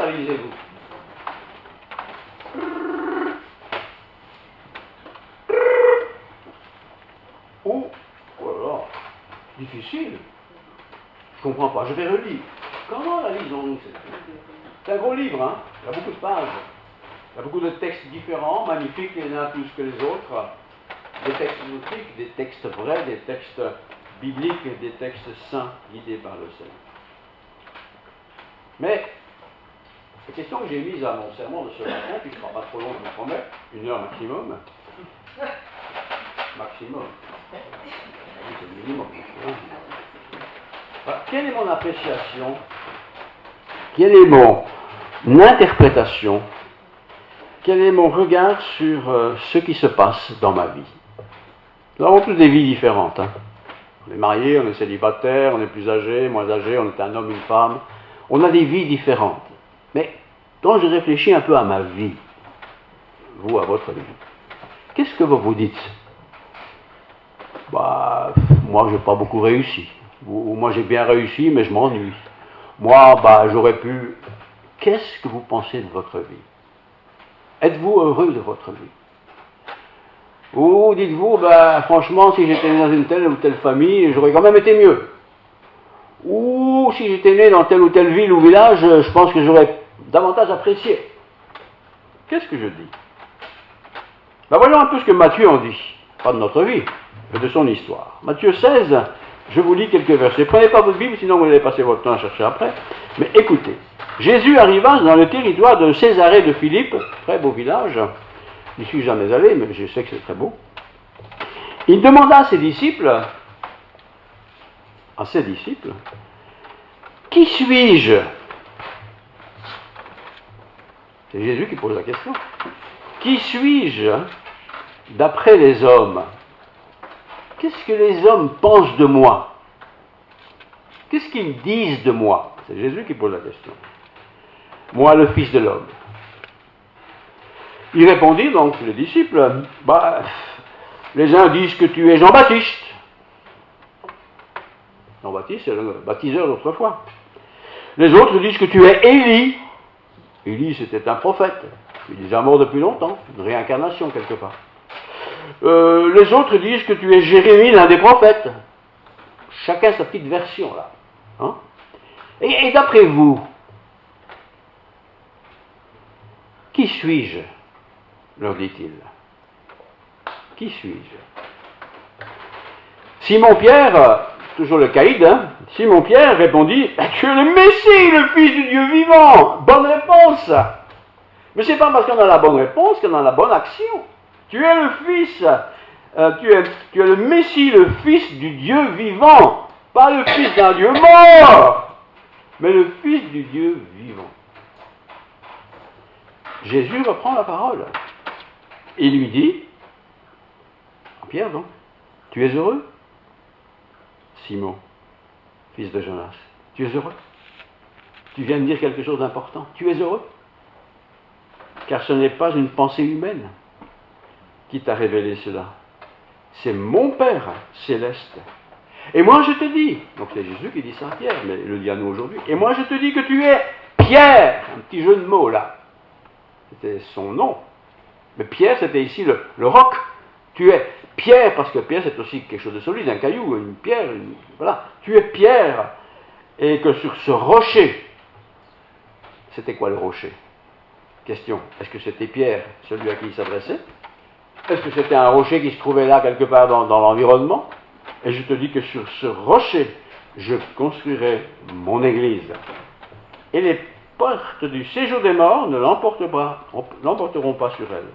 réalisez-vous? Ou, oh là là, difficile. Je comprends pas, je vais relire. Comment la lisons-nous cette Bible? C'est un gros livre, hein? Il y a beaucoup de pages. Il y a beaucoup de textes différents, magnifiques les uns plus que les autres. Des textes bibliques, des textes vrais, des textes bibliques et des textes saints guidés par le Seigneur. Mais la question que j'ai mise à mon sermon de ce matin, qui ne sera pas trop long, je vous promets, 1 heure maximum. Maximum. C'est le minimum. Alors, quelle est mon appréciation? Quelle est mon interprétation? Quel est mon regard sur ce qui se passe dans ma vie? Nous avons tous des vies différentes. Hein. On est marié, on est célibataire, on est plus âgé, moins âgé, on est un homme, une femme. On a des vies différentes. Mais quand je réfléchis un peu à ma vie, vous, à votre vie, qu'est-ce que vous vous dites? Bah, moi, je n'ai pas beaucoup réussi. Ou moi, j'ai bien réussi, mais je m'ennuie. Moi, bah, j'aurais pu... Qu'est-ce que vous pensez de votre vie? Êtes-vous heureux de votre vie? Ou dites-vous, ben, franchement, si j'étais né dans une telle ou telle famille, j'aurais quand même été mieux. Ou si j'étais né dans telle ou telle ville ou village, je pense que j'aurais davantage apprécié. Qu'est-ce que je dis? Ben, voyons un peu ce que Matthieu en dit. Pas de notre vie, mais de son histoire. Matthieu 16, je vous lis quelques versets. Prenez pas votre Bible, sinon vous allez passer votre temps à chercher après. Mais écoutez. Jésus arriva dans le territoire de Césarée de Philippe, très beau village. Je n'y suis jamais allé, mais je sais que c'est très beau. Il demanda à ses disciples, qui suis-je? C'est Jésus qui pose la question. Qui suis-je d'après les hommes? Qu'est-ce que les hommes pensent de moi? Qu'est-ce qu'ils disent de moi? C'est Jésus qui pose la question. Moi, le Fils de l'homme. Il répondit donc, les disciples, bah, les uns disent que tu es Jean-Baptiste. Jean-Baptiste, c'est le baptiseur d'autrefois. Les autres disent que tu es Élie. Élie, c'était un prophète. Il est déjà mort depuis longtemps, une réincarnation quelque part. Les autres disent que tu es Jérémie, l'un des prophètes. Chacun sa petite version, là. Hein? Et d'après vous, qui suis-je? Leur dit-il. Qui suis-je? Simon-Pierre, toujours le caïd, hein, Simon-Pierre répondit, tu es le Messie, le Fils du Dieu vivant. Bonne réponse. Mais c'est pas parce qu'on a la bonne réponse qu'on a la bonne action. Tu es le Fils, tu es le Messie, le Fils du Dieu vivant. Pas le Fils d'un Dieu mort, mais le Fils du Dieu vivant. Jésus reprend la parole. Il lui dit, Pierre donc, tu es heureux? Simon, fils de Jonas, tu es heureux? Tu viens de dire quelque chose d'important. Tu es heureux? Car ce n'est pas une pensée humaine qui t'a révélé cela. C'est mon Père céleste. Et moi je te dis, donc c'est Jésus qui dit ça à Pierre, mais il le dit à nous aujourd'hui, et moi je te dis que tu es Pierre, un petit jeu de mots là. C'était son nom. Mais Pierre, c'était ici le roc. Tu es Pierre, parce que Pierre, c'est aussi quelque chose de solide, un caillou, une pierre, voilà. Tu es Pierre, et que sur ce rocher, c'était quoi le rocher? Question, est-ce que c'était Pierre, celui à qui il s'adressait? Est-ce que c'était un rocher qui se trouvait là, quelque part dans l'environnement? Et je te dis que sur ce rocher, je construirai mon église. Et les portes du séjour des morts ne l'emporteront pas sur elle.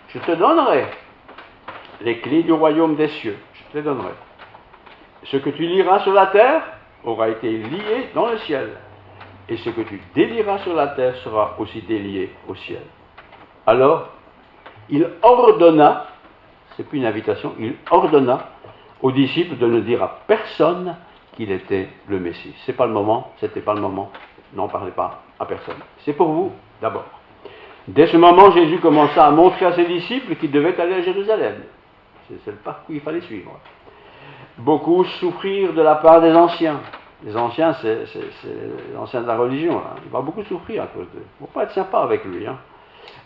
Je te donnerai les clés du royaume des cieux. Je te les donnerai. Ce que tu liras sur la terre aura été lié dans le ciel. Et ce que tu délieras sur la terre sera aussi délié au ciel. Alors, il ordonna, c'est plus une invitation, il ordonna aux disciples de ne dire à personne qu'il était le Messie. C'est pas le moment, c'était pas le moment. N'en parlez pas à personne. C'est pour vous d'abord. Dès ce moment, Jésus commença à montrer à ses disciples qu'ils devaient aller à Jérusalem. C'est le parcours qu'il fallait suivre. Beaucoup souffrirent de la part des anciens, Les anciens, c'est les anciens de la religion. Là. Il va beaucoup souffrir à cause d'eux. Il ne faut pas être sympa avec lui.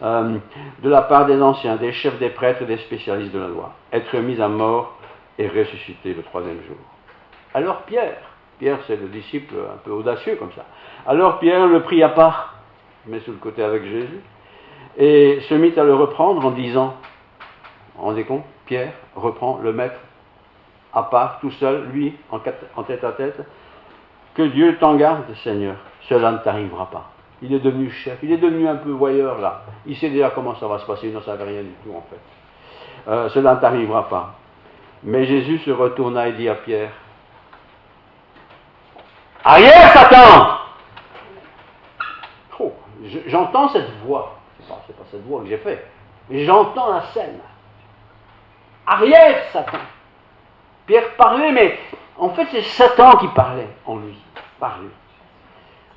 De la part des anciens, des chefs des prêtres et des spécialistes de la loi. Être mis à mort et ressuscité le troisième jour. Alors Pierre c'est le disciple un peu audacieux comme ça. Alors Pierre le prit à part, met sur le côté avec Jésus, et se mit à le reprendre en disant, vous vous rendez compte, Pierre reprend le maître à part, tout seul, lui, en tête à tête, que Dieu t'en garde, Seigneur, cela ne t'arrivera pas. Il est devenu chef, il est devenu un peu voyeur là, il sait déjà comment ça va se passer, il n'en savait rien du tout en fait. Cela ne t'arrivera pas. Mais Jésus se retourna et dit à Pierre, arrière, Satan! Oh, j'entends cette voix. C'est pas cette voix que j'ai faite, mais j'entends la scène. Arrière, Satan! Pierre parlait, mais en fait c'est Satan qui parlait en lui. Parlait.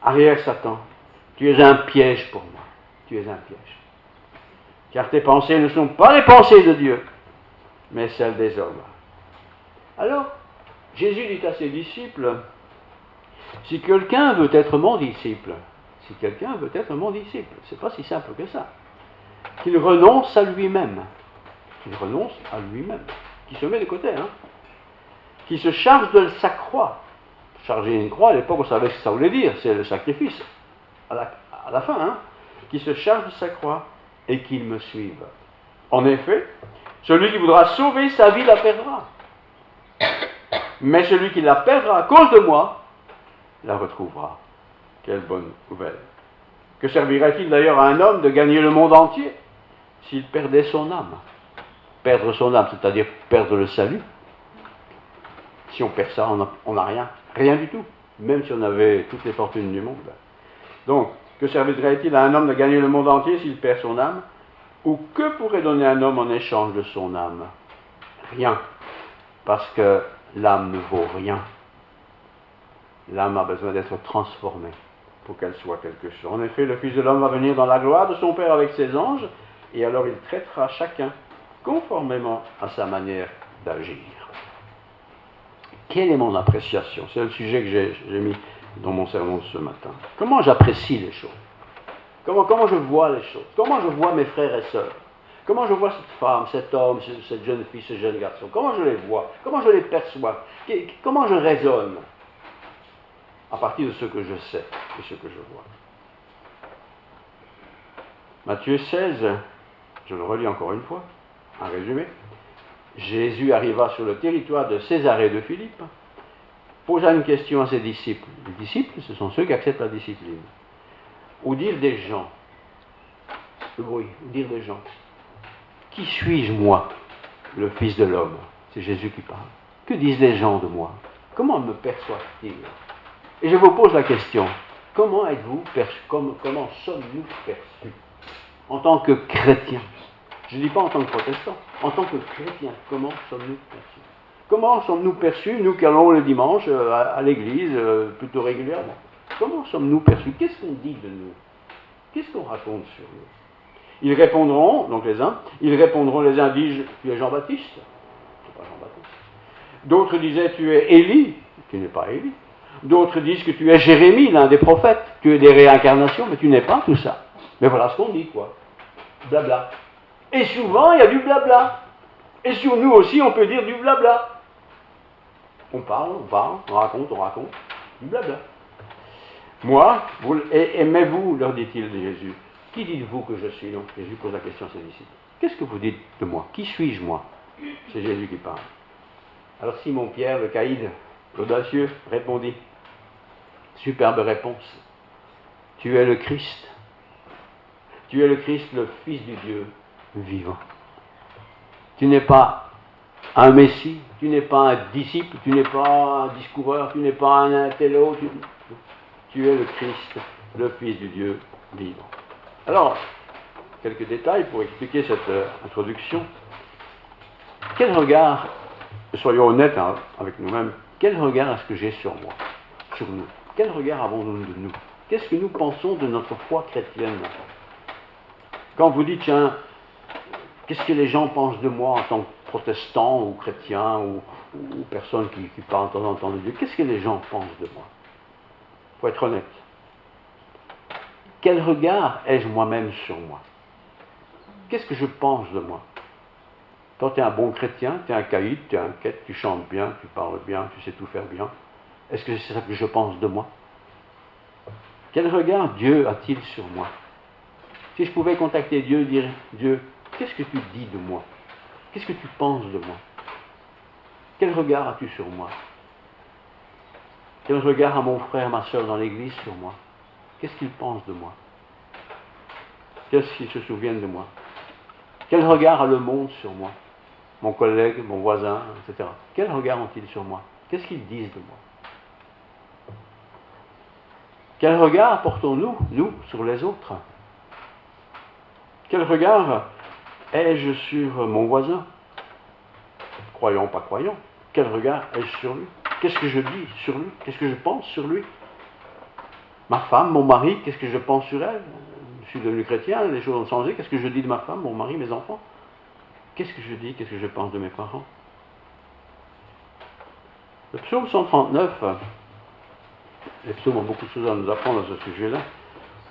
Arrière, Satan, tu es un piège pour moi. Tu es un piège. Car tes pensées ne sont pas les pensées de Dieu, mais celles des hommes. Alors, Jésus dit à ses disciples, si quelqu'un veut être mon disciple, c'est pas si simple que ça, qu'il renonce à lui-même, qu'il se met de côté, qu'il se charge de sa croix. Charger une croix, à l'époque on savait ce que ça voulait dire, c'est le sacrifice, à la fin, qu'il se charge de sa croix et qu'il me suive. En effet, celui qui voudra sauver sa vie la perdra. Mais celui qui la perdra à cause de moi, la retrouvera. Quelle bonne nouvelle. Que servirait-il d'ailleurs à un homme de gagner le monde entier s'il perdait son âme? Perdre son âme, c'est-à-dire perdre le salut. Si on perd ça, on n'a rien. Rien du tout. Même si on avait toutes les fortunes du monde. Donc, que servirait-il à un homme de gagner le monde entier s'il perd son âme? Ou que pourrait donner un homme en échange de son âme? Rien. Parce que l'âme ne vaut rien. L'âme a besoin d'être transformée pour qu'elle soit quelque chose. En effet, le Fils de l'homme va venir dans la gloire de son Père avec ses anges, et alors il traitera chacun conformément à sa manière d'agir. Quelle est mon appréciation? C'est le sujet que j'ai mis dans mon sermon de ce matin. Comment j'apprécie les choses? Comment je vois les choses? Comment je vois mes frères et sœurs? Comment je vois cette femme, cet homme, cette jeune fille, ce jeune garçon? Comment je les vois? Comment je les perçois? Comment je raisonne? À partir de ce que je sais et ce que je vois. Matthieu 16, je le relis encore une fois, un résumé. Jésus arriva sur le territoire de Césarée de Philippe, posa une question à ses disciples. Les disciples, ce sont ceux qui acceptent la discipline. Ou dire des gens, ou dire des gens, qui suis-je moi, le Fils de l'homme? C'est Jésus qui parle. Que disent les gens de moi? Comment me perçoivent-ils? Et je vous pose la question, comment êtes-vous perçus? Comment sommes-nous perçus en tant que chrétiens? Je ne dis pas en tant que protestants, en tant que chrétiens, comment sommes-nous perçus? Comment sommes-nous perçus, nous qui allons le dimanche à l'église, plutôt régulièrement? Comment sommes-nous perçus? Qu'est-ce qu'on dit de nous? Qu'est-ce qu'on raconte sur nous? Ils répondront, donc les uns, disent, tu es Jean-Baptiste? C'est pas Jean-Baptiste. D'autres disaient, tu es Élie? Tu n'es pas Élie. D'autres disent que tu es Jérémie, l'un des prophètes, tu es des réincarnations, mais tu n'es pas tout ça. Mais voilà ce qu'on dit, quoi. Blabla. Et souvent, il y a du blabla. Et sur nous aussi, on peut dire du blabla. On parle, on raconte, du blabla. Moi, mais vous, leur dit-il de Jésus, qui dites-vous que je suis? Donc Jésus pose la question à ses disciples. Qu'est-ce que vous dites de moi? Qui suis-je, moi? C'est Jésus qui parle. Alors Simon-Pierre, le caïd, l'audacieux, répondit. Superbe réponse. Tu es le Christ. Tu es le Christ, le Fils du Dieu vivant. Tu n'es pas un Messie, tu n'es pas un disciple, tu n'es pas un discoureur, tu n'es pas un intello, tu es le Christ, le Fils du Dieu vivant. Alors, quelques détails pour expliquer cette introduction. Quel regard, soyons honnêtes avec nous-mêmes, quel regard est-ce que j'ai sur moi, sur nous? Quel regard avons-nous de nous? Qu'est-ce que nous pensons de notre foi chrétienne? Quand vous dites, tiens, qu'est-ce que les gens pensent de moi en tant que protestants ou chrétiens ou personnes qui parlent de temps en temps de Dieu, qu'est-ce que les gens pensent de moi? Il faut être honnête. Quel regard ai-je moi-même sur moi? Qu'est-ce que je pense de moi? Quand tu es un bon chrétien, tu es un caïd, tu es un quête, tu chantes bien, tu parles bien, tu sais tout faire bien. Est-ce que c'est ça que je pense de moi? Quel regard Dieu a-t-il sur moi? Si je pouvais contacter Dieu, dire Dieu, qu'est-ce que tu dis de moi? Qu'est-ce que tu penses de moi? Quel regard as-tu sur moi? Quel regard a mon frère, ma soeur dans l'église sur moi? Qu'est-ce qu'ils pensent de moi? Qu'est-ce qu'ils se souviennent de moi? Quel regard a le monde sur moi? Mon collègue, mon voisin, etc. Quel regard ont-ils sur moi? Qu'est-ce qu'ils disent de moi? Quel regard portons-nous, nous, sur les autres? Quel regard ai-je sur mon voisin? Croyant, pas croyant. Quel regard ai-je sur lui? Qu'est-ce que je dis sur lui? Qu'est-ce que je pense sur lui? Ma femme, mon mari, qu'est-ce que je pense sur elle? Je suis devenu chrétien, les choses ont changé. Qu'est-ce que je dis de ma femme, mon mari, mes enfants? Qu'est-ce que je dis? Qu'est-ce que je pense de mes parents? Le psaume 139, les psaumes ont beaucoup de choses à nous apprendre à ce sujet-là.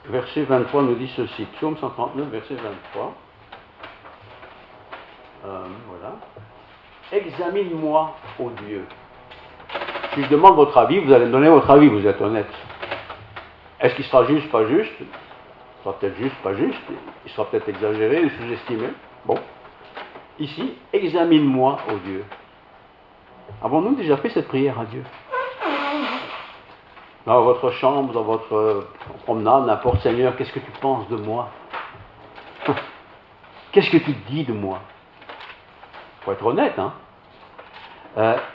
Verset 23 nous dit ceci. Psaume 139, verset 23. Voilà. Examine-moi, ô Dieu. Si je demande votre avis, vous allez me donner votre avis, vous êtes honnête. Est-ce qu'il sera juste, pas juste? Il sera peut-être juste, pas juste. Il sera peut-être exagéré ou sous-estimé. Bon. Ici, examine-moi, ô Dieu. Avons-nous déjà fait cette prière à Dieu? Dans votre chambre, dans votre promenade, n'importe, Seigneur, qu'est-ce que tu penses de moi? Qu'est-ce que tu dis de moi? Il faut être honnête, hein?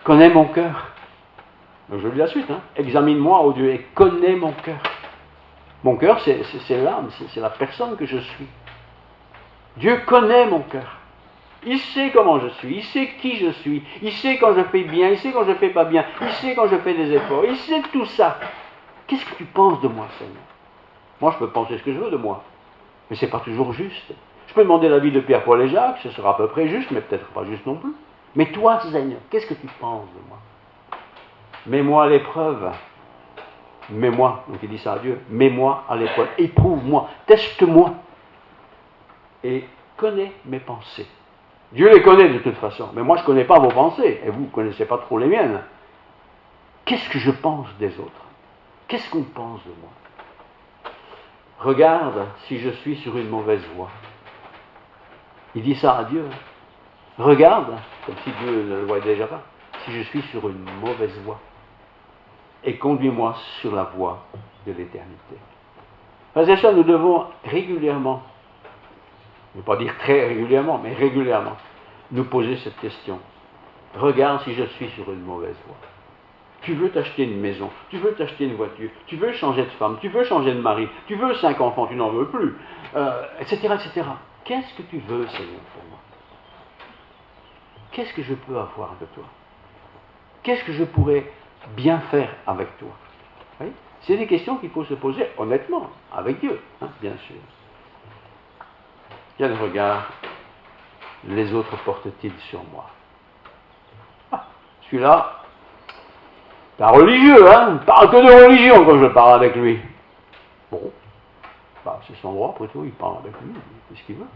Connais mon cœur. Je lis la suite, hein? Examine-moi, ô Dieu, et connais mon cœur. Mon cœur, c'est l'âme, c'est la personne que je suis. Dieu connaît mon cœur. Il sait comment je suis, il sait qui je suis, il sait quand je fais bien, il sait quand je ne fais pas bien, il sait quand je fais des efforts, il sait tout ça. Qu'est-ce que tu penses de moi, Seigneur? Moi, je peux penser ce que je veux de moi, mais ce n'est pas toujours juste. Je peux demander l'avis de Pierre, Paul et Jacques, ce sera à peu près juste, mais peut-être pas juste non plus. Mais toi, Seigneur, qu'est-ce que tu penses de moi? Mets-moi à l'épreuve. Mets-moi, donc il dit ça à Dieu, mets-moi à l'épreuve, éprouve-moi, teste-moi et connais mes pensées. Dieu les connaît de toute façon, mais moi je ne connais pas vos pensées, et vous ne connaissez pas trop les miennes. Qu'est-ce que je pense des autres? Qu'est-ce qu'on pense de moi? Regarde si je suis sur une mauvaise voie. Il dit ça à Dieu. Regarde, comme si Dieu ne le voyait déjà pas, si je suis sur une mauvaise voie. Et conduis-moi sur la voie de l'éternité. Frères et sœurs, nous devons régulièrement, je ne vais pas dire très régulièrement, mais régulièrement, nous poser cette question. Regarde si je suis sur une mauvaise voie. Tu veux t'acheter une maison, tu veux t'acheter une voiture, tu veux changer de femme, tu veux changer de mari, tu veux 5 enfants, tu n'en veux plus, etc., etc. Qu'est-ce que tu veux, Seigneur, pour moi? Qu'est-ce que je peux avoir de toi? Qu'est-ce que je pourrais bien faire avec toi? Oui, c'est des questions qu'il faut se poser honnêtement, avec Dieu, hein, bien sûr. Quel regard les autres portent-ils sur moi? Celui-là, c'est un religieux, hein, il ne parle que de religion quand je parle avec lui. Bon, c'est son droit, après tout, il parle avec lui, il fait ce qu'il veut.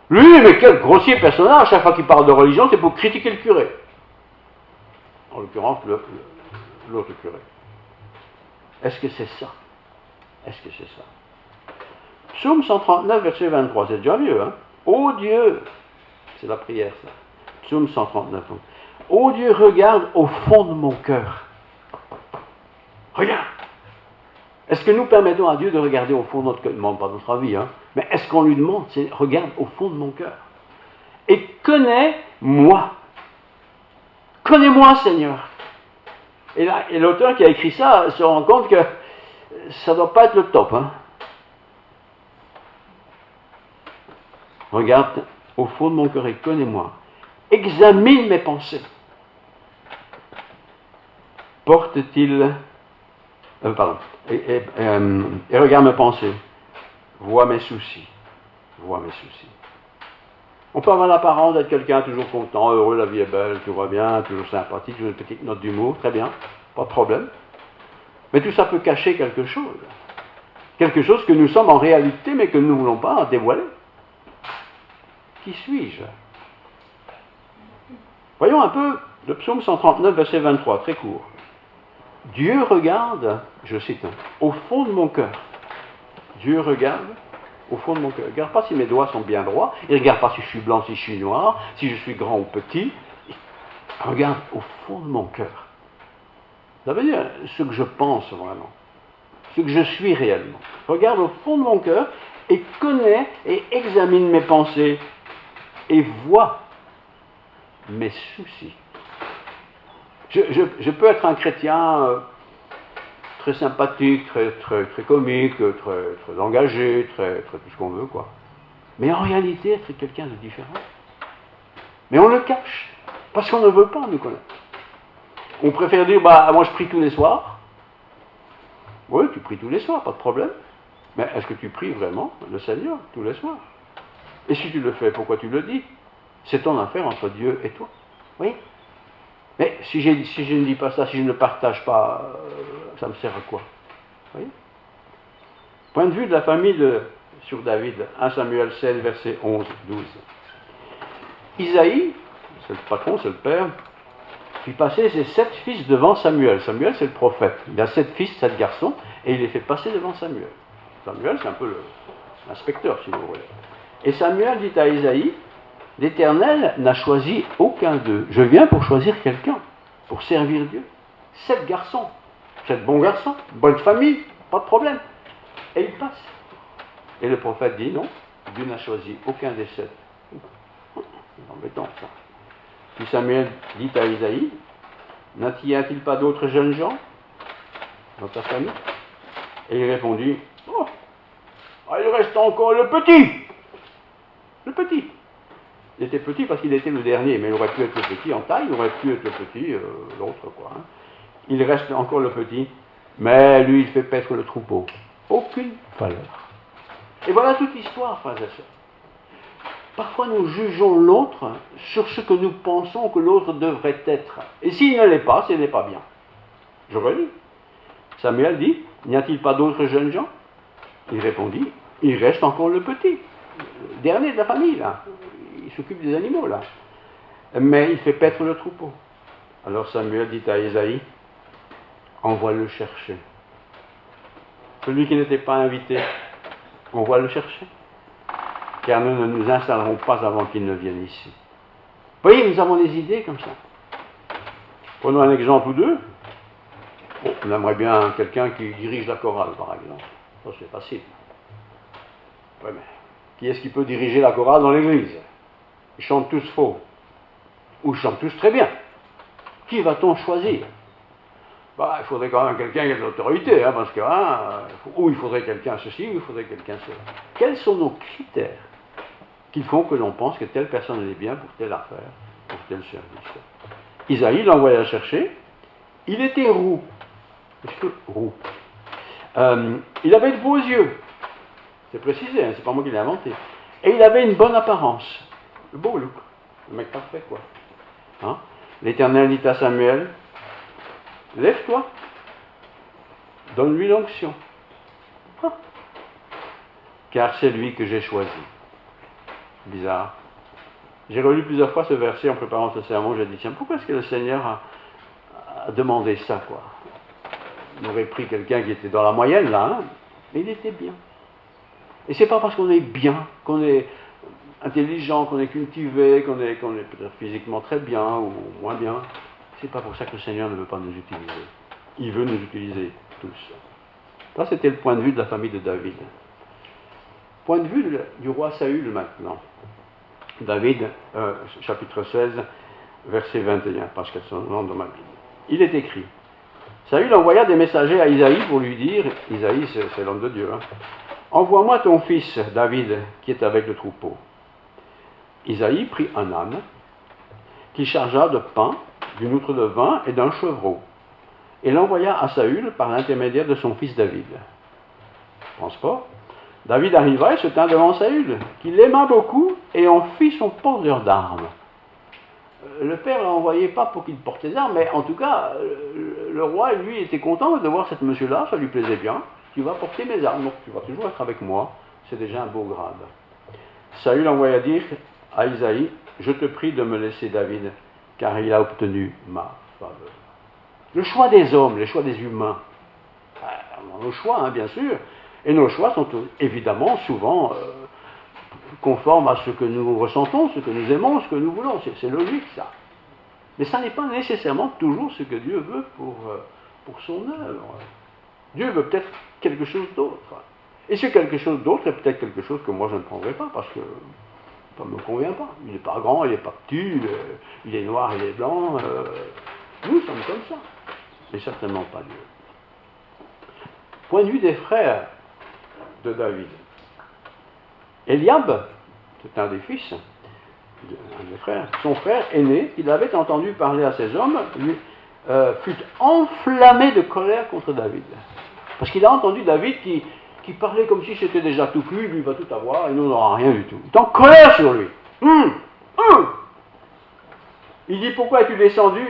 Lui, mais quel grossier personnage, chaque fois qu'il parle de religion, c'est pour critiquer le curé. En l'occurrence, l'autre curé. Est-ce que c'est ça? Est-ce que c'est ça? Psaume 139, verset 23, c'est déjà mieux, hein? Ô Dieu, c'est la prière, ça. Psaume 139. Ô Dieu, regarde au fond de mon cœur. Regarde. Est-ce que nous permettons à Dieu de regarder au fond de notre cœur? Il ne demande pas notre avis, hein? Mais est-ce qu'on lui demande? C'est regarde au fond de mon cœur. Et connais-moi. Connais-moi, Seigneur. Et l'auteur qui a écrit ça se rend compte que ça ne doit pas être le top. Hein? Regarde au fond de mon cœur et connais-moi. Examine mes pensées. Porte-t-il... Et regarde mes pensées. Vois mes soucis. Vois mes soucis. On peut avoir l'apparence d'être quelqu'un toujours content, heureux, la vie est belle, tout va bien, toujours sympathique, toujours une petite note d'humour, très bien, pas de problème. Mais tout ça peut cacher quelque chose. Quelque chose que nous sommes en réalité, mais que nous ne voulons pas dévoiler. Qui suis-je? Voyons un peu le psaume 139, verset 23, très court. Dieu regarde, je cite, au fond de mon cœur. Dieu regarde au fond de mon cœur. Il ne regarde pas si mes doigts sont bien droits, il ne regarde pas si je suis blanc, si je suis noir, si je suis grand ou petit. Il regarde au fond de mon cœur. Ça veut dire ce que je pense vraiment, ce que je suis réellement. Regarde au fond de mon cœur et connaît et examine mes pensées et voit mes soucis. Je peux être un chrétien très sympathique, très comique, très engagé, très tout ce qu'on veut, quoi. Mais en réalité, être quelqu'un de différent. Mais on le cache, parce qu'on ne veut pas nous connaître. On préfère dire, moi je prie tous les soirs. Oui, tu pries tous les soirs, pas de problème. Mais est-ce que tu pries vraiment le Seigneur tous les soirs? Et si tu le fais, pourquoi tu le dis? C'est ton affaire entre Dieu et toi. Oui. Mais si je ne dis pas ça, si je ne le partage pas, ça me sert à quoi? Vous voyez? Point de vue de la famille sur David, 1 Samuel 16, verset 11, 12. Isaïe, c'est le patron, c'est le père, fit passer ses 7 fils devant Samuel. Samuel, c'est le prophète. Il a 7 fils, 7 garçons, et il les fait passer devant Samuel. Samuel, c'est un peu l'inspecteur, si vous voulez. Et Samuel dit à Isaïe, l'Éternel n'a choisi aucun d'eux. Je viens pour choisir quelqu'un, pour servir Dieu. 7 garçons, 7 bons garçons, bonne famille, pas de problème. Et il passe. Et le prophète dit non, Dieu n'a choisi aucun des 7. C'est embêtant ça. Puis Samuel dit à Isaïe, n'y a-t-il pas d'autres jeunes gens dans ta famille? Et il répondit, il reste encore le petit. Le petit. Il était petit parce qu'il était le dernier, mais il aurait pu être le petit en taille, il aurait pu être le petit, l'autre quoi. Hein. Il reste encore le petit, mais lui il fait paître le troupeau. Aucune valeur. Et voilà toute l'histoire, frères et sœurs. Parfois nous jugeons l'autre sur ce que nous pensons que l'autre devrait être. Et s'il ne l'est pas, ce n'est pas bien. Je relis. Samuel dit, n'y a-t-il pas d'autres jeunes gens? Il répondit, il reste encore le petit, le dernier de la famille là. Il s'occupe des animaux là. Mais il fait paître le troupeau. Alors Samuel dit à Isaïe, envoie-le chercher. Celui qui n'était pas invité, on va le chercher. Car nous ne nous installerons pas avant qu'il ne vienne ici. Vous voyez, nous avons des idées comme ça. Prenons un exemple ou deux. Bon, on aimerait bien quelqu'un qui dirige la chorale, par exemple. Ça, c'est facile. Ouais, mais qui est-ce qui peut diriger la chorale dans l'église? Ils chantent tous faux. Ou ils chantent tous très bien. Qui va-t-on choisir? Il faudrait quand même quelqu'un qui ait de l'autorité, hein, parce que, ou il faudrait quelqu'un ceci, ou il faudrait quelqu'un cela. Quels sont nos critères qui font que l'on pense que telle personne est bien pour telle affaire, pour tel service? Isaïe l'envoya chercher. Il était roux. Roux. Il avait de beaux yeux. C'est précisé, hein, c'est pas moi qui l'ai inventé. Et il avait une bonne apparence. Le beau look. Le mec parfait, quoi. Hein? L'Éternel dit à Samuel, lève-toi, donne-lui l'onction. Car c'est lui que j'ai choisi. Bizarre. J'ai relu plusieurs fois ce verset en préparant ce sermon. J'ai dit, tiens, pourquoi est-ce que le Seigneur a demandé ça, quoi? Il aurait pris quelqu'un qui était dans la moyenne, là, hein, mais il était bien. Et c'est pas parce qu'on est bien, qu'on est intelligent, qu'on est cultivé, qu'on est peut-être physiquement très bien ou moins bien. C'est pas pour ça que le Seigneur ne veut pas nous utiliser. Il veut nous utiliser tous. Ça, c'était le point de vue de la famille de David. Point de vue du roi Saül maintenant. David, chapitre 16, verset 21, page 490 dans ma Bible. Il est écrit, Saül envoya des messagers à Isaïe pour lui dire, Isaïe c'est l'homme de Dieu, hein, envoie-moi ton fils David qui est avec le troupeau. Isaïe prit un âne qu'il chargea de pain, d'une outre de vin et d'un chevreau, et l'envoya à Saül par l'intermédiaire de son fils David. Transport. David arriva et se tint devant Saül, qui l'aima beaucoup, et en fit son porteur d'armes. Le père l'a envoyé pas pour qu'il porte les armes, mais en tout cas, le roi, lui, était content de voir cette monsieur-là, ça lui plaisait bien. Tu vas porter mes armes, donc tu vas toujours être avec moi. C'est déjà un beau grade. Saül envoya dire à Isaïe, je te prie de me laisser David, car il a obtenu ma faveur. Le choix des hommes, les choix des humains. On a nos choix, hein, bien sûr, et nos choix sont évidemment souvent conformes à ce que nous ressentons, ce que nous aimons, ce que nous voulons. C'est logique, ça. Mais ça n'est pas nécessairement toujours ce que Dieu veut pour son œuvre. Dieu veut peut-être quelque chose d'autre. Et ce quelque chose d'autre est peut-être quelque chose que moi je ne prendrai pas, parce que ça ne me convient pas. Il n'est pas grand, il n'est pas petit, il est noir, il est blanc. Nous sommes comme ça. Mais certainement pas Dieu. Point de vue des frères de David. Eliab, c'est un des fils, un des frères, son frère aîné, qu'il avait entendu parler à ses hommes, lui, fut enflammé de colère contre David. Parce qu'il a entendu David qui parlait comme si c'était déjà tout cuit, lui va tout avoir et nous on n'aura rien du tout. Il est en colère sur lui. Il dit, pourquoi es-tu descendu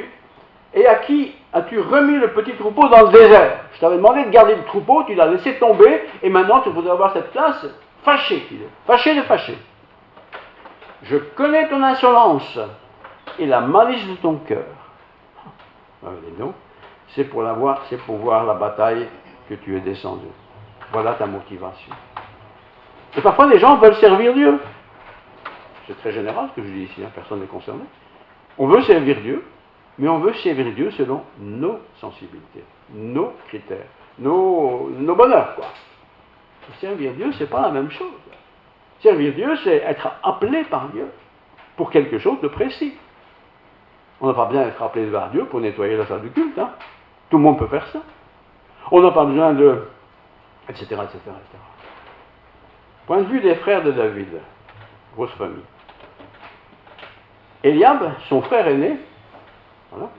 et à qui as-tu remis le petit troupeau dans le désert? Je t'avais demandé de garder le troupeau, tu l'as laissé tomber et maintenant tu voudrais avoir cette place. Fâché, il est. Fâché de fâché. Je connais ton insolence et la malice de ton cœur. Donc, c'est pour voir la bataille que tu es descendu. Voilà ta motivation. Et parfois, les gens veulent servir Dieu. C'est très général ce que je dis ici, hein, personne n'est concerné. On veut servir Dieu, mais on veut servir Dieu selon nos sensibilités, nos critères, nos bonheurs, quoi. Servir Dieu, c'est pas la même chose. Servir Dieu, c'est être appelé par Dieu pour quelque chose de précis. On n'a pas besoin d'être appelé par Dieu pour nettoyer la salle du culte. Hein. Tout le monde peut faire ça. On n'a pas besoin de... etc., etc., etc. Point de vue des frères de David, grosse famille. Eliab, son frère aîné, voilà,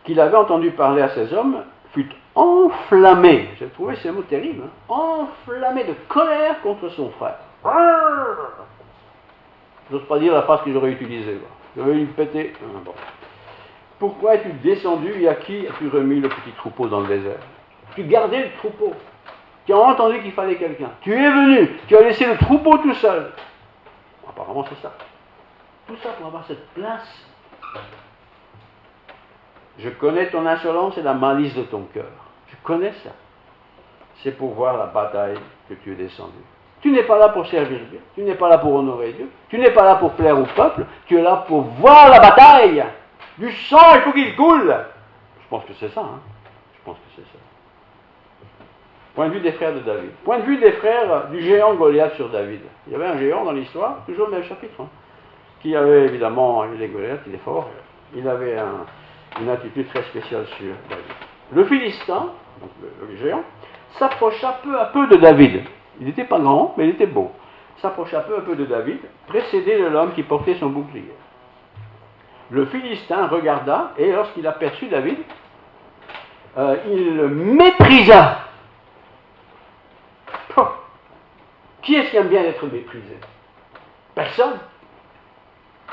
qu'il avait entendu parler à ses hommes, fut enflammé, j'ai trouvé ces mots terribles, hein, enflammé de colère contre son frère. J'ose pas dire la phrase que j'aurais utilisée. J'aurais eu pété. Bon. Pourquoi es-tu descendu et à qui as-tu remis le petit troupeau dans le désert? Tu gardais le troupeau. Tu as entendu qu'il fallait quelqu'un. Tu es venu. Tu as laissé le troupeau tout seul. Apparemment, c'est ça. Tout ça pour avoir cette place. Je connais ton insolence et la malice de ton cœur. Je connais ça. C'est pour voir la bataille que tu es descendu. Tu n'es pas là pour servir Dieu. Tu n'es pas là pour honorer Dieu. Tu n'es pas là pour plaire au peuple. Tu es là pour voir la bataille. Du sang, il faut qu'il coule. Je pense que c'est ça. Hein. Je pense que c'est ça. Point de vue des frères de David. Point de vue des frères du géant Goliath sur David. Il y avait un géant dans l'histoire, toujours le même chapitre, hein, qui avait évidemment, il est Goliath, il est fort, il avait une attitude très spéciale sur David. Le Philistin, donc le géant, s'approcha peu à peu de David. Il n'était pas grand, mais il était beau. S'approcha peu à peu de David, précédé de l'homme qui portait son bouclier. Le Philistin regarda, et lorsqu'il aperçut David, il le méprisa. Qui est-ce qui aime bien être méprisé? Personne.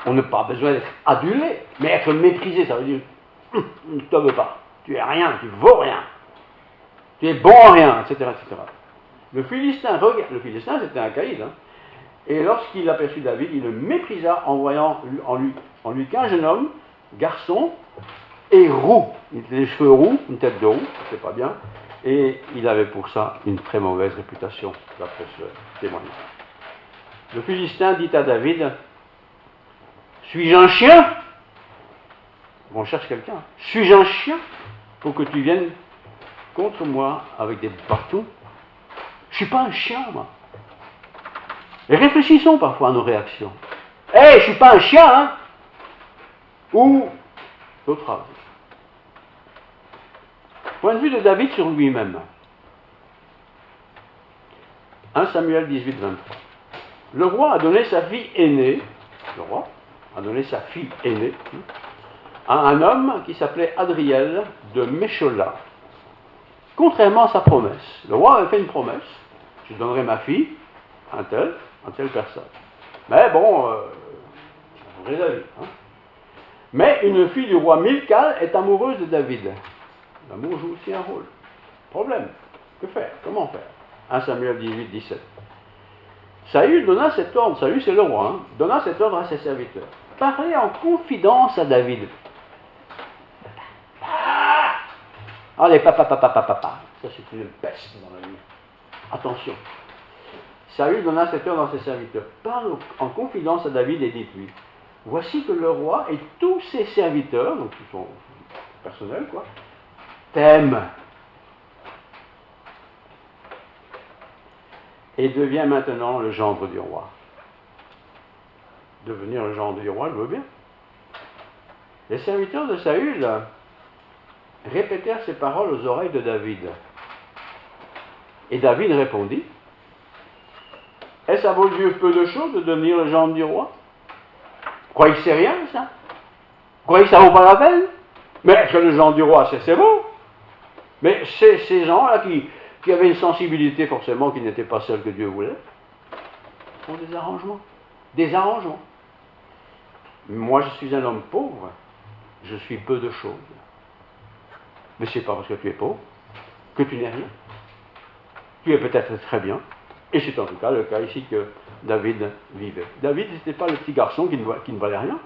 On n'a pas besoin d'être adulé, mais être méprisé, ça veut dire on ne te veut pas, tu es rien, tu vaux rien, tu es bon en rien, etc., etc. Le Philistin, c'était un caïd, hein, et lorsqu'il aperçut David, il le méprisa en voyant en lui qu'un jeune homme, garçon, et roux. Il avait les cheveux roux, une tête de roux, c'est pas bien, et il avait pour ça une très mauvaise réputation, d'après ce témoignage. Le Philistin dit à David, suis-je un chien? On cherche quelqu'un. Suis-je un chien pour que tu viennes contre moi avec des bâtons? Je ne suis pas un chien, moi. Et réfléchissons parfois à nos réactions. Hé, je ne suis pas un chien, hein? Ou l'autre phrase. Point de vue de David sur lui-même. 1 Samuel 18, 23. Le roi a donné sa fille aînée, à un homme qui s'appelait Adriel de Méchola. Contrairement à sa promesse. Le roi avait fait une promesse. Je donnerai ma fille un telle personne. Mais bon, vrai David. Hein. Mais une fille du roi Milcal est amoureuse de David. L'amour joue aussi un rôle. Problème. Que faire? Comment faire? 1 Samuel 18, 17. Saül donna cet ordre, Saül c'est le roi, hein, donna cet ordre à ses serviteurs. Parlez en confidence à David. Allez, papa. Ça c'est une peste dans la vie. Attention. Saül donna cet ordre à ses serviteurs. Parle en confidence à David et dites-lui, voici que le roi et tous ses serviteurs, donc ils sont personnels quoi, t'aiment. Et devient maintenant le gendre du roi. Devenir le gendre du roi, je veux bien. Les serviteurs de Saül répétèrent ces paroles aux oreilles de David. Et David répondit, est-ce à vos yeux peu de choses de devenir le gendre du roi? Croyez que c'est rien, ça? Croyez que ça vaut pas la peine? Mais est-ce que le gendre du roi, c'est bon? Mais c'est ces gens-là qui avaient une sensibilité forcément qui n'était pas celle que Dieu voulait, font des arrangements. Des arrangements. Moi, je suis un homme pauvre, je suis peu de choses. Mais c'est pas parce que tu es pauvre que tu n'es rien. Tu es peut-être très bien, et c'est en tout cas le cas ici que David vivait. David, ce n'était pas le petit garçon qui ne valait rien,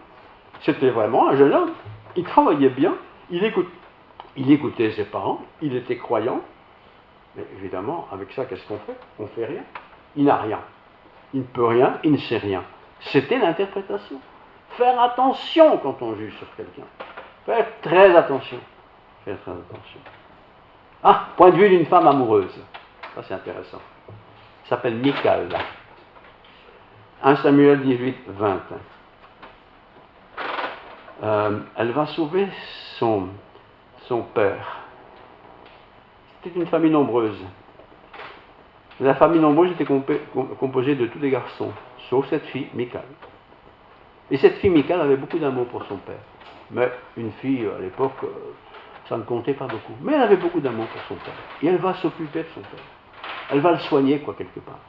c'était vraiment un jeune homme. Il travaillait bien, il écoutait ses parents, il était croyant, mais évidemment, avec ça, qu'est-ce qu'on fait? On ne fait rien. Il n'a rien. Il ne peut rien, il ne sait rien. C'était l'interprétation. Faire attention quand on juge sur quelqu'un. Faire très attention. Faire très attention. Ah, point de vue d'une femme amoureuse. Ça, c'est intéressant. Ça s'appelle Michal. 1 Samuel 18, 20. Elle va sauver son père. C'était une famille nombreuse. La famille nombreuse était composée de tous les garçons, sauf cette fille, Michal. Et cette fille, Michal, avait beaucoup d'amour pour son père. Mais une fille, à l'époque, ça ne comptait pas beaucoup. Mais elle avait beaucoup d'amour pour son père. Et elle va s'occuper de son père. Elle va le soigner, quoi, quelque part.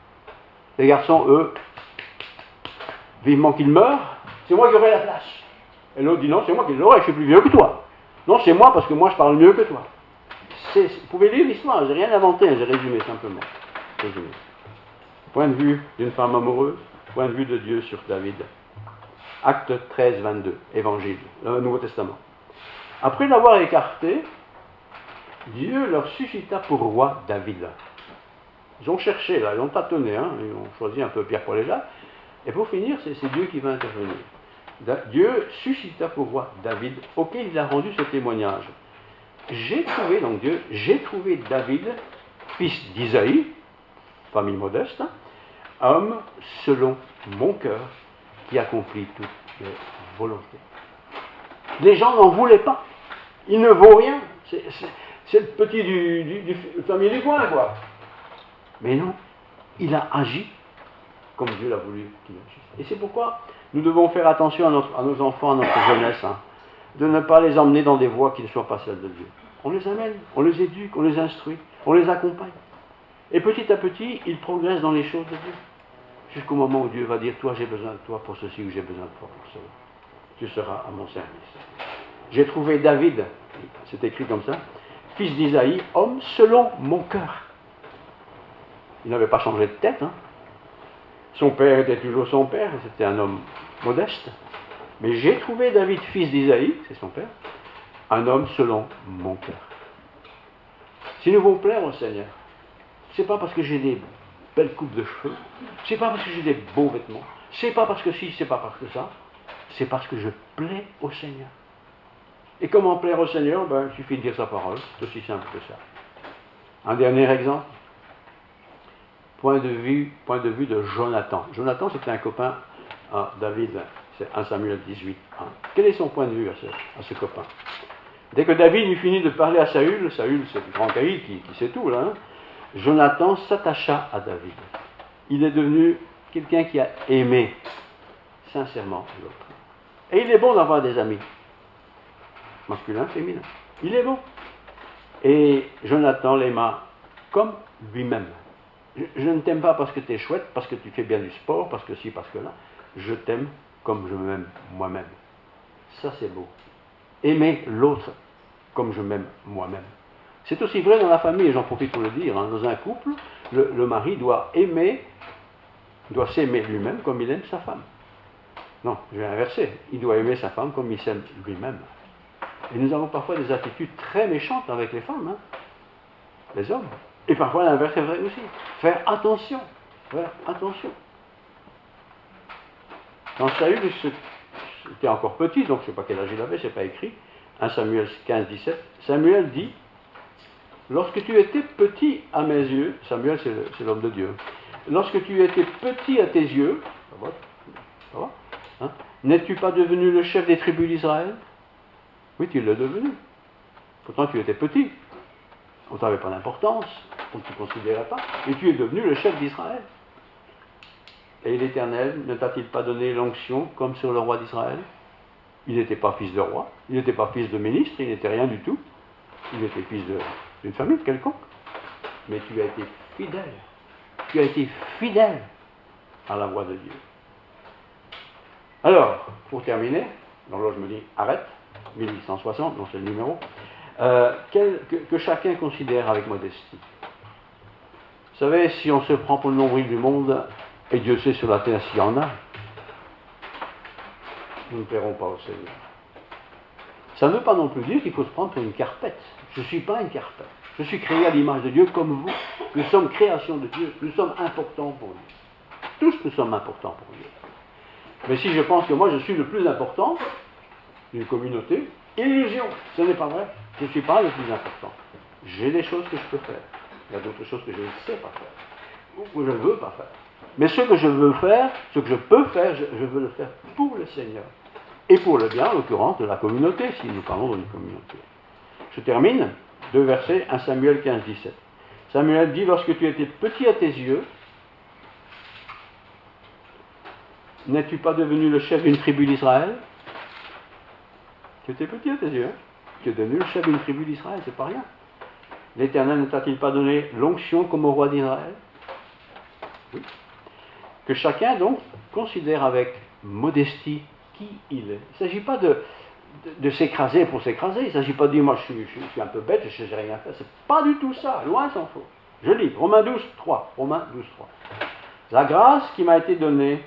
Les garçons, eux, vivement qu'ils meurent, c'est moi qui aurai la place. Et l'autre dit non, c'est moi qui l'aurai, je suis plus vieux que toi. Non, c'est moi parce que moi je parle mieux que toi. Vous pouvez lire l'histoire, j'ai rien inventé, j'ai résumé simplement. Résumé. Point de vue d'une femme amoureuse, point de vue de Dieu sur David. Acte 13, 22, Évangile, le Nouveau Testament. Après l'avoir écarté, Dieu leur suscita pour roi David. Ils ont cherché, là, ils ont tâtonné, hein, ils ont choisi un peu Pierre, Paul et Jacques. Et pour finir, c'est Dieu qui va intervenir. Dieu suscita pour roi David, auquel il a rendu ce témoignage. J'ai trouvé David, fils d'Isaïe, famille modeste, hein, homme selon mon cœur, qui accomplit toutes les volontés. Les gens n'en voulaient pas. Il ne vaut rien. C'est le petit du famille du coin, quoi. Mais non, il a agi comme Dieu l'a voulu qu'il agisse. Et c'est pourquoi nous devons faire attention à nos enfants, à notre jeunesse, hein, de ne pas les emmener dans des voies qui ne soient pas celles de Dieu. On les amène, on les éduque, on les instruit, on les accompagne. Et petit à petit, ils progressent dans les choses de Dieu. Jusqu'au moment où Dieu va dire, toi j'ai besoin de toi pour ceci ou j'ai besoin de toi pour cela. Tu seras à mon service. J'ai trouvé David, c'est écrit comme ça, fils d'Isaïe, homme selon mon cœur. Il n'avait pas changé de tête. Hein. Son père était toujours son père, c'était un homme modeste. Mais j'ai trouvé David, fils d'Isaïe, c'est son père, un homme selon mon cœur. Si nous voulons plaire au Seigneur, c'est pas parce que j'ai des belles coupes de cheveux, c'est pas parce que j'ai des beaux vêtements, c'est pas parce que si, c'est pas parce que ça, c'est parce que je plais au Seigneur. Et comment plaire au Seigneur? Il suffit de dire sa parole, c'est aussi simple que ça. Un dernier exemple. Point de vue de Jonathan. Jonathan, c'était un copain à David, c'est 1 Samuel 18. Hein. Quel est son point de vue à ce copain? Dès que David eut fini de parler à Saül c'est le grand caïd qui sait tout, là, hein, Jonathan s'attacha à David. Il est devenu quelqu'un qui a aimé sincèrement l'autre. Et il est bon d'avoir des amis, masculin, féminin. Il est bon. Et Jonathan l'aima comme lui-même. Je ne t'aime pas parce que tu es chouette, parce que tu fais bien du sport, parce que ci, parce que là. Je t'aime comme je m'aime moi-même. Ça, c'est beau. Aimer l'autre comme je m'aime moi-même. C'est aussi vrai dans la famille, et j'en profite pour le dire. Hein. Dans un couple, le mari doit s'aimer lui-même comme il aime sa femme. Non, je vais inverser. Il doit aimer sa femme comme il s'aime lui-même. Et nous avons parfois des attitudes très méchantes avec les femmes, hein, les hommes. Et parfois l'inverse est vrai aussi. Faire attention. Faire attention. Quand Saül était encore petit, donc je ne sais pas quel âge il avait, c'est pas écrit, 1 Samuel 15, 17, Samuel dit, lorsque tu étais petit à mes yeux, Samuel c'est l'homme de Dieu, lorsque tu étais petit à tes yeux, ça va hein, n'es-tu pas devenu le chef des tribus d'Israël? Oui, tu l'es devenu. Pourtant tu étais petit, on t'avait pas d'importance, on ne te considérait pas, et tu es devenu le chef d'Israël. Et l'Éternel ne t'a-t-il pas donné l'onction comme sur le roi d'Israël? Il n'était pas fils de roi, il n'était pas fils de ministre, il n'était rien du tout. Il était fils d'une famille quelconque. Mais tu as été fidèle. Tu as été fidèle à la voix de Dieu. Alors, pour terminer, donc là je me dis arrête, 1860, donc c'est le numéro, que chacun considère avec modestie. Vous savez, si on se prend pour le nombril du monde, et Dieu sait sur la terre s'il y en a, nous ne plairons pas au Seigneur. Ça ne veut pas non plus dire qu'il faut se prendre pour une carpette. Je ne suis pas une carpette. Je suis créé à l'image de Dieu comme vous. Nous sommes création de Dieu. Nous sommes importants pour lui. Tous nous sommes importants pour Dieu. Mais si je pense que moi je suis le plus important d'une communauté, illusion. Ce n'est pas vrai. Je ne suis pas le plus important. J'ai des choses que je peux faire. Il y a d'autres choses que je ne sais pas faire. Ou que je ne veux pas faire. Mais ce que je veux faire, ce que je peux faire, je veux le faire pour le Seigneur. Et pour le bien, en l'occurrence, de la communauté, si nous parlons d'une communauté. Je termine, 2 versets, 1 Samuel 15, 17. Samuel dit, lorsque tu étais petit à tes yeux, n'es-tu pas devenu le chef d'une tribu d'Israël? Tu étais petit à tes yeux, hein? Tu es devenu le chef d'une tribu d'Israël, c'est pas rien. L'Éternel ne t'a-t-il pas donné l'onction comme au roi d'Israël? Oui. Que chacun, donc, considère avec modestie qui il est. Il ne s'agit pas de s'écraser pour s'écraser. Il ne s'agit pas de dire, moi je suis un peu bête, je ne sais rien faire. C'est pas du tout ça, loin s'en faut. Je lis, Romains 12, 3. Romains 12, 3. La grâce qui m'a été donnée,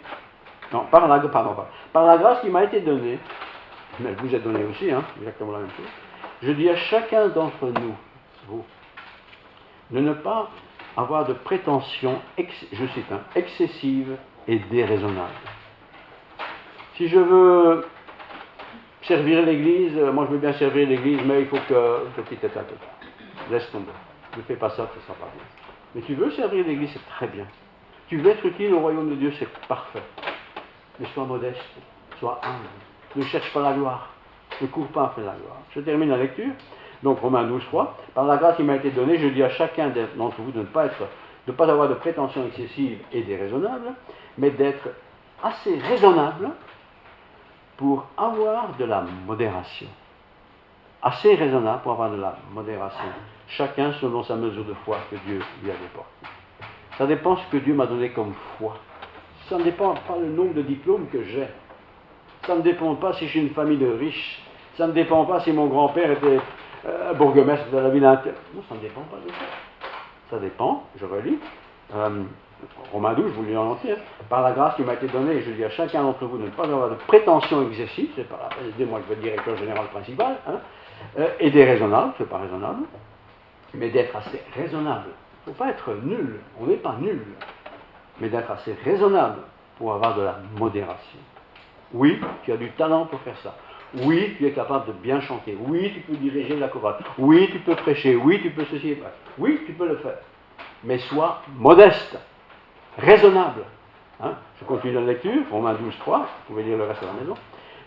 non, par la grâce qui m'a été donnée, mais elle vous est donnée aussi, hein, exactement la même chose, je dis à chacun d'entre nous, vous, de ne pas avoir de prétention, je cite, excessive et déraisonnable. Si je veux servir l'Église, moi je veux bien servir l'Église, mais il faut que petit tête à tête. Laisse tomber. Ne fais pas ça, ça ne sera pas bien. Mais tu veux servir l'Église, c'est très bien. Tu veux être utile au royaume de Dieu, c'est parfait. Mais sois modeste, sois humble. Ne cherche pas la gloire. Ne cours pas après la gloire. Je termine la lecture. Donc Romains 12, 3. Par la grâce qui m'a été donnée, je dis à chacun d'entre vous de ne pas avoir de prétention excessive et déraisonnable, mais d'être assez raisonnable pour avoir de la modération. Assez raisonnable pour avoir de la modération. Chacun selon sa mesure de foi que Dieu lui a déportée. Ça dépend ce que Dieu m'a donné comme foi. Ça ne dépend pas du nombre de diplômes que j'ai. Ça ne dépend pas si j'ai une famille de riches. Ça ne dépend pas si mon grand-père était bourgmestre de la ville interne. Non, ça ne dépend pas de ça. Ça dépend, je relis, Romains 12, je vous le lis en entier. Par la grâce qui m'a été donnée, je dis à chacun d'entre vous de ne pas avoir de prétention excessive, c'est pas la peine de dire moi je veux être directeur général principal, et déraisonnable, c'est pas raisonnable, mais d'être assez raisonnable. Il ne faut pas être nul, on n'est pas nul, mais d'être assez raisonnable pour avoir de la modération. Oui, tu as du talent pour faire ça. Oui, tu es capable de bien chanter. Oui, tu peux diriger la chorale. Oui, tu peux prêcher. Oui, tu peux ceci et ça. Oui, tu peux le faire. Mais sois modeste, raisonnable. Je continue la lecture, Romains 12, 3. Vous pouvez lire le reste à la maison.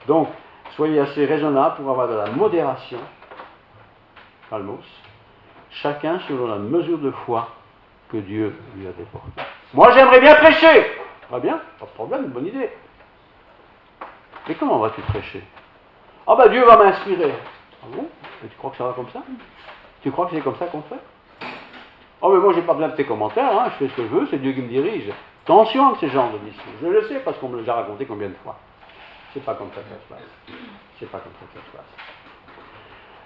Donc, soyez assez raisonnable pour avoir de la modération. Calmos. Chacun selon la mesure de foi que Dieu lui a déportée. Moi, j'aimerais bien prêcher. Très bien, pas de problème, une bonne idée. Mais comment vas-tu prêcher? Ah ben Dieu va m'inspirer. Ah bon? Et tu crois que ça va comme ça? Tu crois que c'est comme ça qu'on fait? Oh, mais moi, j'ai pas besoin de tes commentaires, hein, je fais ce que je veux, c'est Dieu qui me dirige. Attention avec ces genres de discours. Je le sais parce qu'on me l'a déjà raconté combien de fois. C'est pas comme ça que ça se passe. C'est pas comme ça que ça se passe.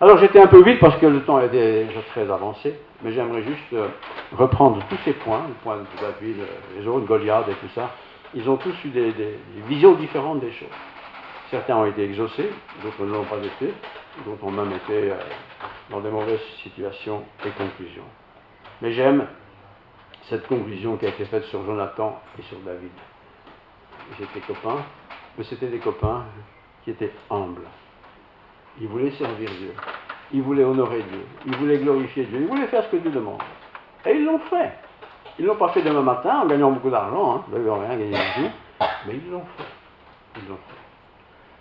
Alors, j'étais un peu vite parce que le temps est déjà très avancé, mais j'aimerais juste reprendre tous ces points, le point de David, les autres, Goliath et tout ça. Ils ont tous eu des visions différentes des choses. Certains ont été exaucés, d'autres ne l'ont pas été, d'autres ont même été dans des mauvaises situations et conclusions. Mais j'aime cette conclusion qui a été faite sur Jonathan et sur David. Ils étaient copains, mais c'était des copains qui étaient humbles. Ils voulaient servir Dieu, ils voulaient honorer Dieu, ils voulaient glorifier Dieu, ils voulaient faire ce que Dieu demande. Et ils l'ont fait. Ils ne l'ont pas fait demain matin en gagnant beaucoup d'argent, hein. Ils n'avaient rien gagné du tout, mais ils l'ont fait. Ils l'ont fait.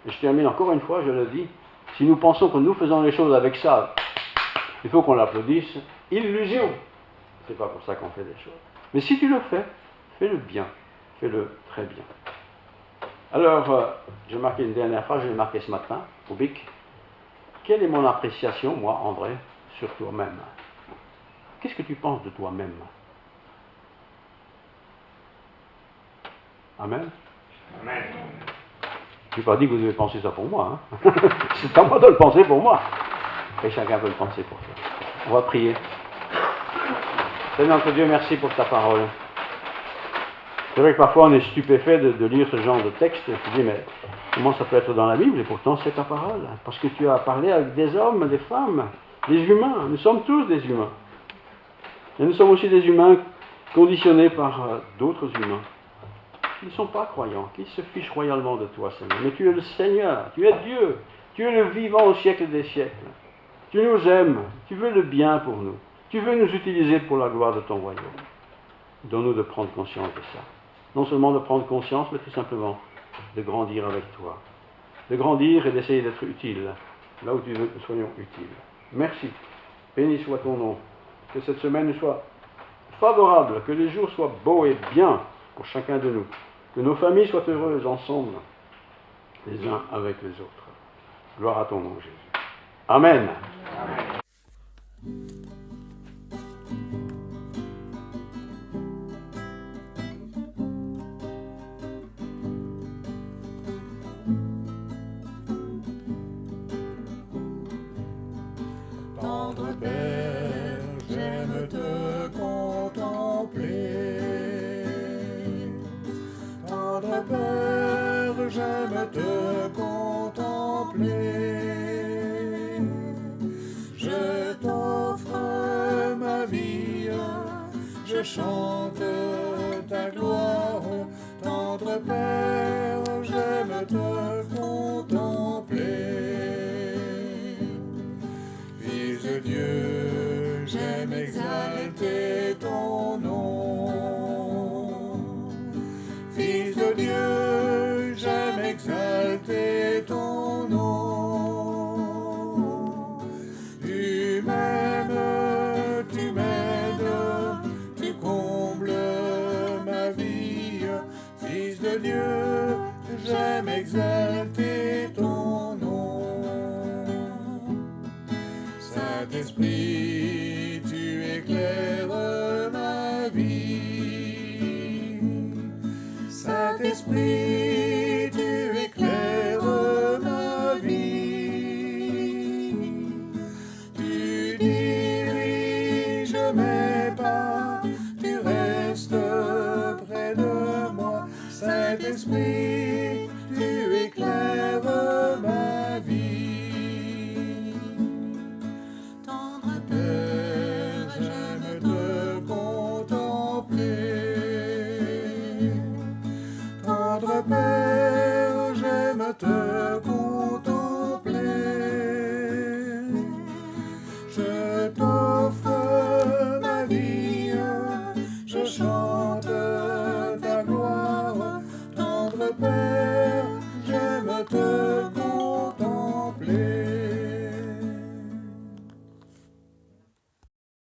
Et je termine encore une fois, je le dis, si nous pensons que nous faisons les choses avec ça, il faut qu'on l'applaudisse, illusion. C'est pas pour ça qu'on fait des choses. Mais si tu le fais, fais-le bien, fais-le très bien. Alors, j'ai marqué une dernière phrase, je l'ai marqué ce matin, au bic. Quelle est mon appréciation, moi, André, sur toi-même? Qu'est-ce que tu penses de toi-même? Amen. Amen. Je n'ai pas dit que vous devez penser ça pour moi. Hein. C'est à moi de le penser pour moi. Et chacun peut le penser pour soi. On va prier. Seigneur notre Dieu, merci pour ta parole. C'est vrai que parfois on est stupéfait de lire ce genre de texte. Et tu dis, mais comment ça peut être dans la Bible? Et pourtant c'est ta parole. Parce que tu as parlé avec des hommes, des femmes, des humains. Nous sommes tous des humains. Et nous sommes aussi des humains conditionnés par d'autres humains qui ne sont pas croyants, qui se fichent royalement de toi, Seigneur. Mais tu es le Seigneur, tu es Dieu, tu es le vivant au siècle des siècles. Tu nous aimes, tu veux le bien pour nous. Tu veux nous utiliser pour la gloire de ton royaume. Donne-nous de prendre conscience de ça. Non seulement de prendre conscience, mais tout simplement de grandir avec toi. De grandir et d'essayer d'être utile, là où tu veux que nous soyons utiles. Merci. Béni soit ton nom. Que cette semaine nous soit favorable, que les jours soient beaux et bien pour chacun de nous. Que nos familles soient heureuses ensemble, les uns avec les autres. Gloire à ton nom, Jésus. Amen. Amen. Tendre Père, j'aime te contempler. Tendre Père, j'aime te contempler. Je t'offre ma vie, je chante ta gloire. Tendre Père, j'aime te contempler. Fils de Dieu, j'aime exalter ton nom. Fils de Dieu, j'aime exalter ton nom. Tu m'aimes, tu m'aides, tu combles ma vie. Fils de Dieu, j'aime exalter ton nom. Saint-Esprit, tu éclaires ma vie. Saint-Esprit, tu éclaires ma vie. Tu diriges mes pas, tu restes près de moi. Saint-Esprit, tu éclaires ma vie. Tendre Père, j'aime te contempler. Tendre Père, j'aime te contempler. Je t'offre ma vie, je chante ta gloire. Tendre Père, j'aime te contempler.